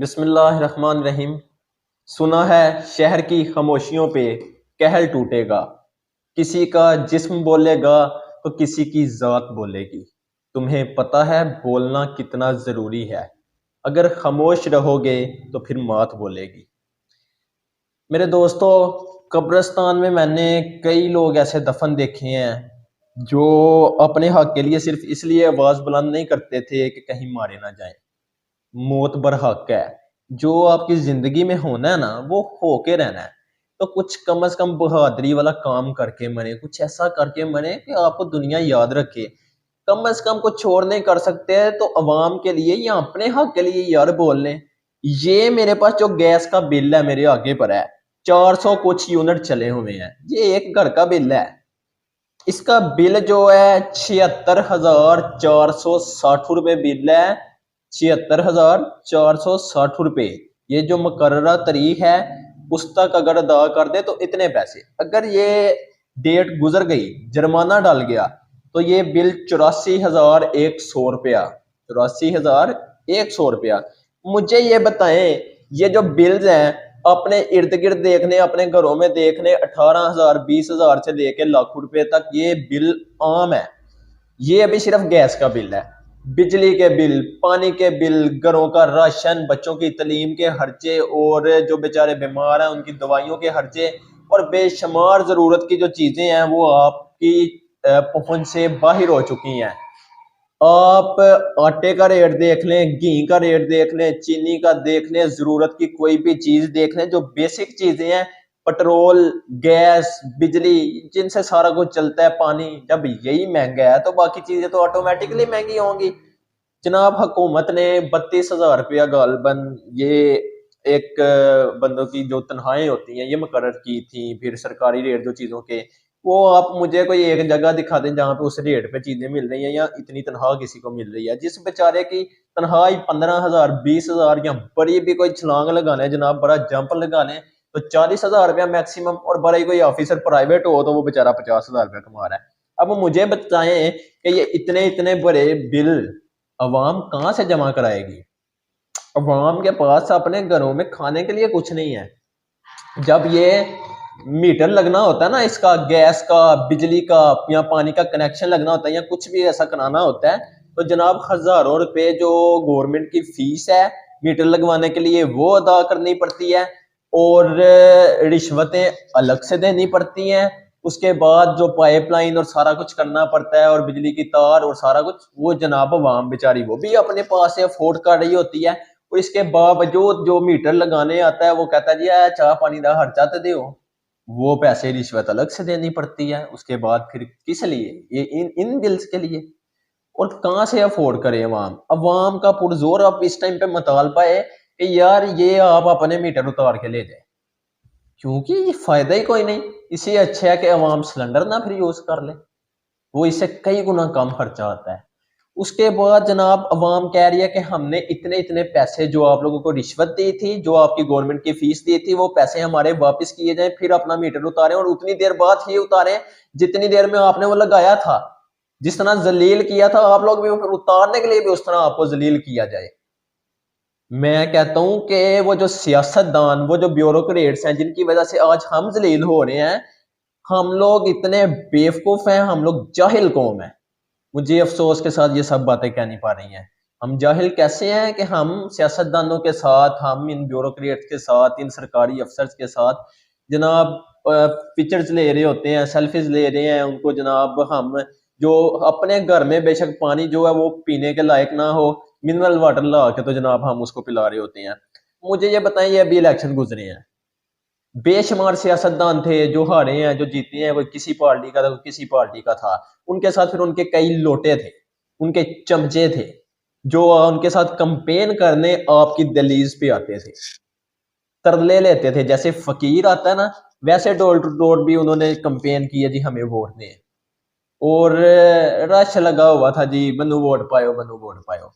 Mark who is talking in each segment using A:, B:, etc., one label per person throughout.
A: بسم اللہ الرحمن الرحیم۔ سنا ہے شہر کی خاموشیوں پہ کہر ٹوٹے گا، کسی کا جسم بولے گا تو کسی کی ذات بولے گی۔ تمہیں پتہ ہے بولنا کتنا ضروری ہے، اگر خاموش رہو گے تو پھر مات بولے گی۔ میرے دوستو، قبرستان میں نے کئی لوگ ایسے دفن دیکھے ہیں جو اپنے حق کے لیے صرف اس لیے آواز بلند نہیں کرتے تھے کہ کہیں مارے نہ جائیں۔ موت برحق ہے، جو آپ کی زندگی میں ہونا ہے نا وہ ہو کے رہنا ہے، تو کچھ کم از کم بہادری والا کام کر کے مرے، کچھ ایسا کر کے مرے کہ آپ کو دنیا یاد رکھے۔ کم از کم کچھ چھوڑ نہیں کر سکتے تو عوام کے لیے یا اپنے حق کے لیے یار بول لیں۔ یہ میرے پاس جو گیس کا بل ہے میرے آگے پر ہے، 400 کچھ یونٹ چلے ہوئے ہیں، یہ ایک گھر کا بل ہے۔ اس کا بل جو ہے 76,460 روپے بل ہے، 76,460 روپے۔ یہ جو مقررہ تاریخ ہے اس تک اگر ادا کر دے تو اتنے پیسے، اگر یہ ڈیٹ گزر گئی جرمانہ ڈال گیا تو یہ بل 84,100 روپیہ، 84,100 روپیہ۔ مجھے یہ بتائیں، یہ جو بلز ہیں اپنے ارد گرد دیکھنے، اپنے گھروں میں دیکھنے، 18,000 20,000 سے لے کے لاکھ روپے تک یہ بل عام ہے۔ یہ ابھی صرف گیس کا بل ہے، بجلی کے بل، پانی کے بل، گھروں کا راشن، بچوں کی تعلیم کے خرچے، اور جو بیچارے بیمار ہیں ان کی دوائیوں کے خرچے، اور بے شمار ضرورت کی جو چیزیں ہیں وہ آپ کی پہنچ سے باہر ہو چکی ہیں۔ آپ آٹے کا ریٹ دیکھ لیں، گھی کا ریٹ دیکھ لیں، چینی کا دیکھ لیں، ضرورت کی کوئی بھی چیز دیکھ لیں، جو بیسک چیزیں ہیں، پٹرول، گیس، بجلی، جن سے سارا کچھ چلتا ہے، پانی، جب یہی مہنگا ہے تو باقی چیزیں تو آٹومیٹکلی مہنگی ہوں گی۔ جناب حکومت نے 32,000 روپیہ غالباً یہ ایک بندوں کی جو تنخواہیں ہوتی ہیں یہ مقرر کی تھی، پھر سرکاری ریٹ جو چیزوں کے، وہ آپ مجھے کوئی ایک جگہ دکھا دیں جہاں پہ اس ریٹ پہ چیزیں مل رہی ہیں یا اتنی تنخواہ کسی کو مل رہی ہے۔ جس بیچارے کی تنخواہ 15,000 20,000 یا بڑی بھی کوئی چھلانگ لگا لیں جناب، بڑا جمپ لگا لیں تو 40,000 روپیہ میکسیمم، اور بڑا ہی کوئی آفیسر پرائیویٹ ہو تو وہ بیچارہ 50,000 روپیہ کما رہا ہے۔ اب مجھے بتائیں کہ یہ اتنے بڑے بل عوام کہاں سے جمع کرائے گی؟ عوام کے پاس اپنے گھروں میں کھانے کے لیے کچھ نہیں ہے۔ جب یہ میٹر لگنا ہوتا ہے نا، اس کا گیس کا، بجلی کا یا پانی کا کنیکشن لگنا ہوتا ہے یا کچھ بھی ایسا کرانا ہوتا ہے تو جناب ہزاروں روپے جو گورنمنٹ کی فیس ہے میٹر لگوانے کے لیے وہ ادا کرنی پڑتی ہے، اور رشوتیں الگ سے دینی پڑتی ہیں۔ اس کے بعد جو پائپ لائن اور سارا کچھ کرنا پڑتا ہے، اور بجلی کی تار اور سارا کچھ، وہ جناب عوام بیچاری وہ بھی اپنے پاس سے افورڈ کر رہی ہوتی ہے۔ اور اس کے باوجود جو میٹر لگانے آتا ہے وہ کہتا ہے جی چاہ پانی دا خرچہ تے دیو، وہ پیسے رشوت الگ سے دینی پڑتی ہے۔ اس کے بعد پھر کس لیے؟ یہ ان بلز کے لیے۔ اور کہاں سے افورڈ کرے عوام کا پرزور اب اس ٹائم پہ مطالبہ ہے کہ یار یہ آپ اپنے میٹر اتار کے لے جائیں، کیونکہ یہ فائدہ ہی کوئی نہیں۔ اس سے اچھا ہے کہ عوام سلنڈر نہ پھر یوز کر لیں، وہ اس سے کئی گنا کم خرچہ آتا ہے۔ اس کے بعد جناب عوام کہہ رہی ہے کہ ہم نے اتنے پیسے جو آپ لوگوں کو رشوت دی تھی، جو آپ کی گورنمنٹ کی فیس دی تھی، وہ پیسے ہمارے واپس کیے جائیں، پھر اپنا میٹر اتاریں، اور اتنی دیر بعد ہی اتاریں جتنی دیر میں آپ نے وہ لگایا تھا۔ جس طرح ذلیل کیا تھا آپ لوگ بھی، پھر اتارنے کے لیے بھی اس طرح آپ کو ذلیل کیا جائے۔ میں کہتا ہوں کہ وہ جو سیاست دان، وہ جو بیوروکریٹس ہیں جن کی وجہ سے آج ہم ذلیل ہو رہے ہیں، ہم لوگ اتنے بیوقوف ہیں، ہم لوگ جاہل قوم ہیں۔ مجھے افسوس کے ساتھ یہ سب باتیں کہنی پا رہی ہیں۔ ہم جاہل کیسے ہیں کہ ہم سیاست دانوں کے ساتھ، ہم ان بیوروکریٹس کے ساتھ، ان سرکاری افسرز کے ساتھ جناب پکچرز لے رہے ہوتے ہیں، سیلفیز لے رہے ہیں ان کو جناب، ہم جو اپنے گھر میں بے شک پانی جو ہے وہ پینے کے لائق نہ ہو، منرل واٹر لا کے تو جناب ہم اس کو پلا رہے ہوتے ہیں۔ مجھے یہ بتائیں، یہ ابھی الیکشن گزرے ہیں، بے شمار سیاستدان تھے جو ہارے ہیں، جو جیتے ہیں، کوئی کسی پارٹی کا تھا، کوئی کسی پارٹی کا تھا، ان کے ساتھ پھر ان کے کئی لوٹے تھے، ان کے چمچے تھے جو ان کے ساتھ کمپین کرنے آپ کی دہلیز پہ آتے تھے، ترلے لیتے تھے، جیسے فقیر آتا ہے نا ویسے ڈور ٹو ڈور بھی انہوں نے کمپین کی ہے جی ہمیں ووٹ دیں، اور رش لگا ہوا تھا جی بنو ووٹ پائیو، بنو ووٹ پائیو۔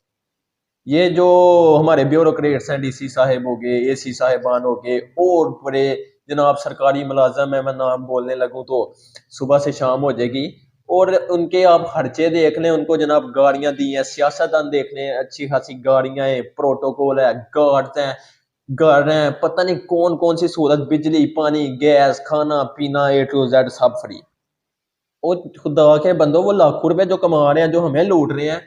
A: یہ جو ہمارے بیوروکریٹس ہیں، ڈی سی صاحب ہو گئے، اے سی صاحبان ہو گئے، اور بڑے جناب سرکاری ملازم ہیں، میں نام بولنے لگوں تو صبح سے شام ہو جائے گی، اور ان کے آپ خرچے دیکھ لیں، ان کو جناب گاڑیاں دی ہیں، سیاستدان دیکھ لیں، اچھی خاصی گاڑیاں ہیں، پروٹوکول ہے، گارڈز ہیں، گھر ہیں، پتہ نہیں کون کون سی سہولت، بجلی، پانی، گیس، کھانا پینا A to Z sub free. اور خدا کے بندو، وہ لاکھوں روپے جو کما رہے ہیں، جو ہمیں لوٹ رہے ہیں،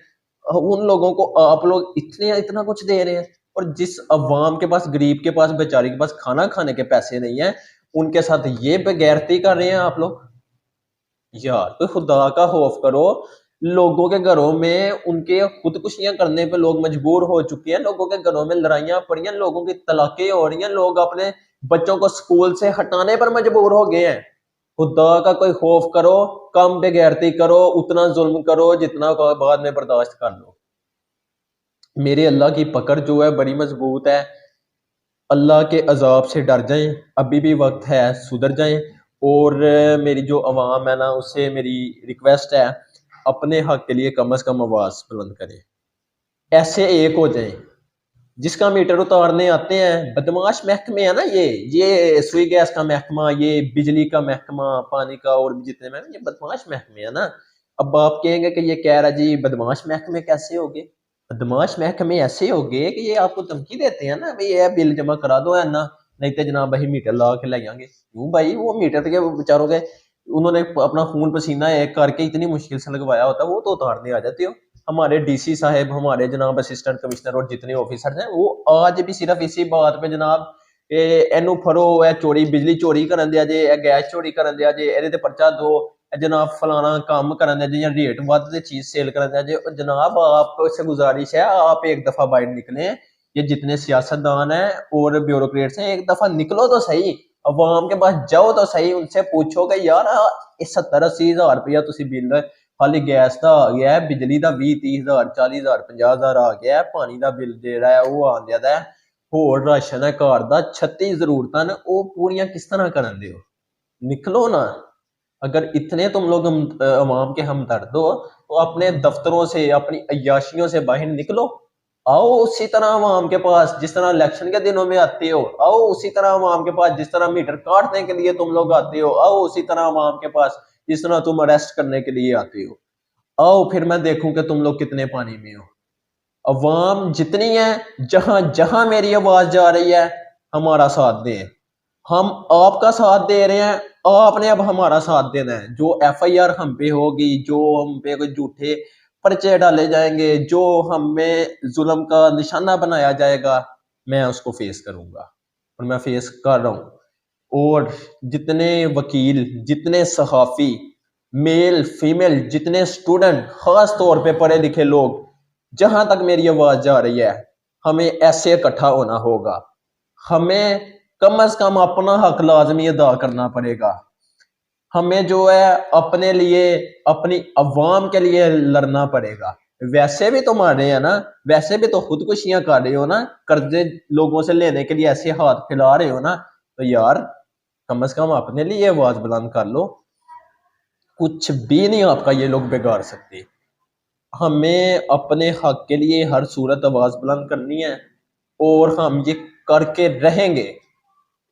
A: ان لوگوں کو آپ لوگ اتنا کچھ دے رہے ہیں، اور جس عوام کے پاس، غریب کے پاس، بیچاری کے پاس کھانا کھانے کے پیسے نہیں ہیں، ان کے ساتھ یہ بےغیرتی کر رہے ہیں آپ لوگ۔ یار کوئی خدا کا خوف کرو، لوگوں کے گھروں میں ان کے خودکشیاں کرنے پہ لوگ مجبور ہو چکے ہیں، لوگوں کے گھروں میں لڑائیاں پڑی ہیں، لوگوں کی طلاقیں ہو رہی ہیں، لوگ اپنے بچوں کو سکول سے ہٹانے پر مجبور ہو گئے ہیں۔ خدا کا کوئی خوف کرو، کم بے غیرتی کرو، اتنا ظلم کرو جتنا بعد میں برداشت کر لو۔ میرے اللہ کی پکڑ جو ہے بڑی مضبوط ہے، اللہ کے عذاب سے ڈر جائیں، ابھی بھی وقت ہے، سدھر جائیں۔ اور میری جو عوام ہے نا، اس سے میری ریکویسٹ ہے، اپنے حق کے لیے کم از کم آواز بلند کریں، ایسے ایک ہو جائیں۔ جس کا میٹر اتارنے آتے ہیں، بدماش محکمے ہیں نا، یہ سوئی گیس کا محکمہ، یہ بجلی کا محکمہ، پانی کا، اور جتنے میں یہ بدماش محکمے ہیں نا۔ اب آپ کہیں گے کہ یہ کہہ رہا جی بدماش محکمے کیسے ہوگے؟ بدماش محکمے ایسے ہوگے کہ یہ آپ کو دھمکی دیتے ہیں نا، بھائی یہ بل جمع کرا دو ہے نا، نہیں تو جناب بھائی میٹر لا کے لے جائیں گے۔ کیوں بھائی؟ وہ میٹر کے بیچاروں کے، انہوں نے اپنا خون پسینہ ایک کر کے اتنی مشکل سے لگوایا ہوتا ہے، وہ تو اتارنے آ جاتے ہو۔ ہمارے ڈی سی صاحب، ہمارے جناب اسسٹنٹ کمشنر اور جتنے آفیسر ہیں، وہ آج بھی صرف اسی بات پہ جناب اینو پھڑو ہے، چوری بجلی چوری کرن دیا جے، گیس چوری کرن دیا جے، یہ پرچہ دو جناب، فلانا کام کرن دیا جے، یا ریٹ ود سے چیز سیل کرن دیا جے۔ جناب آپ سے گزارش ہے، آپ ایک دفعہ باہر نکلیں، یہ جتنے سیاستدان ہیں اور بیوروکریٹس ہیں، ایک دفعہ نکلو تو صحیح، عوام کے پاس جاؤ تو صحیح، ان سے پوچھو کہ یار 70-80 ہزار روپیہ تسی بل خالی گیس دا آ گیا ہے، بجلی دا 20-30 ہزار، 40 ہزار، 50 ہزار آ گیا ہے، پانی دا بل جیڑا ہے وہ آ گیا ہے، ہور راشن ہے گھر دا، 36 ضرورتاں نے وہ پوریاں کس طرح کرن دے ہو؟ نکلو نا۔ اگر اتنے تم لوگ عوام کے ہمدرد ہو تو اپنے دفتروں سے، اپنی عیاشیوں سے باہر نکلو، آؤ اسی طرح عوام کے پاس جس طرح الیکشن کے دنوں میں آتے ہو، آؤ اسی طرح عوام کے پاس جس طرح میٹر کاٹنے کے لیے تم لوگ آتے ہو، آؤ اسی طرح عوام کے پاس جس طرح تم اریسٹ کرنے کے لیے آتے ہو۔ آؤ پھر میں دیکھوں کہ تم لوگ کتنے پانی میں ہو۔ عوام جتنی ہے، جہاں جہاں میری آواز جا رہی ہے، ہمارا ساتھ دیں۔ ہم آپ کا ساتھ دے رہے ہیں، آپ نے اب ہمارا ساتھ دینا ہے۔ جو FIR ہم پہ ہوگی، جو ہم پہ کوئی جھوٹے پرچے ڈالے جائیں گے، جو ہمیں ظلم کا نشانہ بنایا جائے گا، میں اس کو فیس کروں گا، اور میں فیس کر رہا ہوں۔ اور جتنے وکیل، جتنے صحافی، میل فیمیل، جتنے اسٹوڈنٹ، خاص طور پہ پڑھے لکھے لوگ، جہاں تک میری آواز جا رہی ہے، ہمیں ایسے اکٹھا ہونا ہوگا۔ ہمیں کم از کم اپنا حق لازمی ادا کرنا پڑے گا۔ ہمیں جو ہے اپنے لیے، اپنی عوام کے لیے لڑنا پڑے گا۔ ویسے بھی تو مار رہے ہیں نا، ویسے بھی تو خودکشیاں کر رہے ہو نا، قرضے لوگوں سے لینے کے لیے ایسے ہاتھ پھیلا رہے ہو نا، تو یار کم از کم اپنے لیے آواز بلند کر لو۔ کچھ بھی نہیں آپ کا یہ لوگ بگاڑ سکتے۔ ہمیں اپنے حق کے لیے ہر صورت آواز بلند کرنی ہے، اور ہم یہ کر کے رہیں گے۔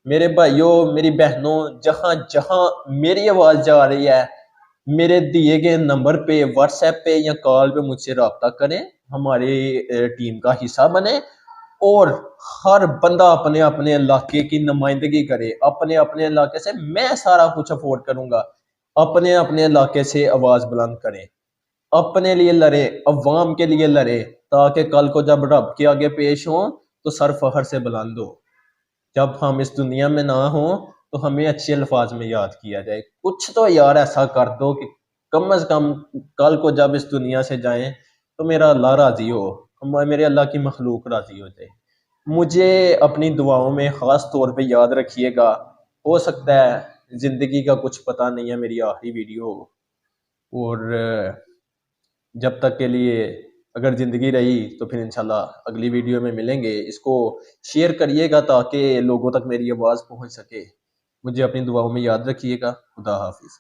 A: میرے بھائیوں، میری بہنوں، جہاں جہاں میری آواز جا رہی ہے، میرے دیے گئے نمبر پہ، واٹس ایپ پہ یا کال پہ مجھ سے رابطہ کریں، ہماری ٹیم کا حصہ بنیں، اور ہر بندہ اپنے اپنے علاقے کی نمائندگی کرے، اپنے اپنے علاقے سے۔ میں سارا کچھ افورڈ کروں گا، اپنے اپنے علاقے سے آواز بلند کریں، اپنے لیے لڑے، عوام کے لیے لڑے، تاکہ کل کو جب رب کے آگے پیش ہوں تو سر فخر سے بلند ہو۔ جب ہم اس دنیا میں نہ ہوں تو ہمیں اچھے الفاظ میں یاد کیا جائے۔ کچھ تو یار ایسا کر دو کہ کم از کم کل کو جب اس دنیا سے جائیں تو میرا اللہ راضی ہو، میرے اللہ کی مخلوق راضی ہو جائے۔ مجھے اپنی دعاؤں میں خاص طور پہ یاد رکھیے گا۔ ہو سکتا ہے زندگی کا کچھ پتہ نہیں ہے، میری آخری ویڈیو ہو، اور جب تک کے لیے اگر زندگی رہی تو پھر انشاءاللہ اگلی ویڈیو میں ملیں گے۔ اس کو شیئر کریے گا تاکہ لوگوں تک میری آواز پہنچ سکے۔ مجھے اپنی دعاؤں میں یاد رکھیے گا۔ خدا حافظ۔